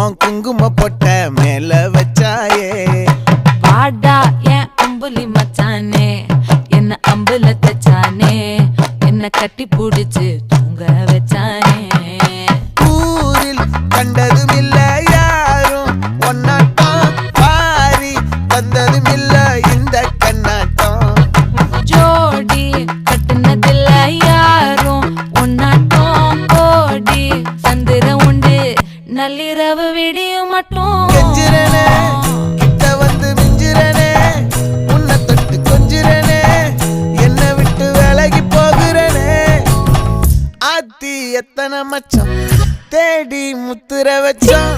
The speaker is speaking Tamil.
உன் குங்கும பொட்ட மேல வச்சாயே வாடா என் அம்புலி மச்சானே என்ன அம்புல தச்சானே என்ன கட்டி புடிச்சு தூங்க வச்சானே ஊரில் கண்டதும் இல்ல யாரும் ஒன்னாட்டம் பாரி தந்ததும் இல்ல இந்த கண்ணாட்டம் ஜோடி கட்டுனதில்ல யாரும் ஒன்னாட்டம் கோடி சந்திர உண்டு நள்ளிரவு விடியும் மட்டும் கெஞ்சிரனே கிட்ட வந்து மிஞ்சிரனே உன்னை தொட்டு கொஞ்சிரனே என்ன விட்டு விலகி போகிறனே ஆத்தி எத்தனை மச்சம் தேடி முத்துற வச்சோம்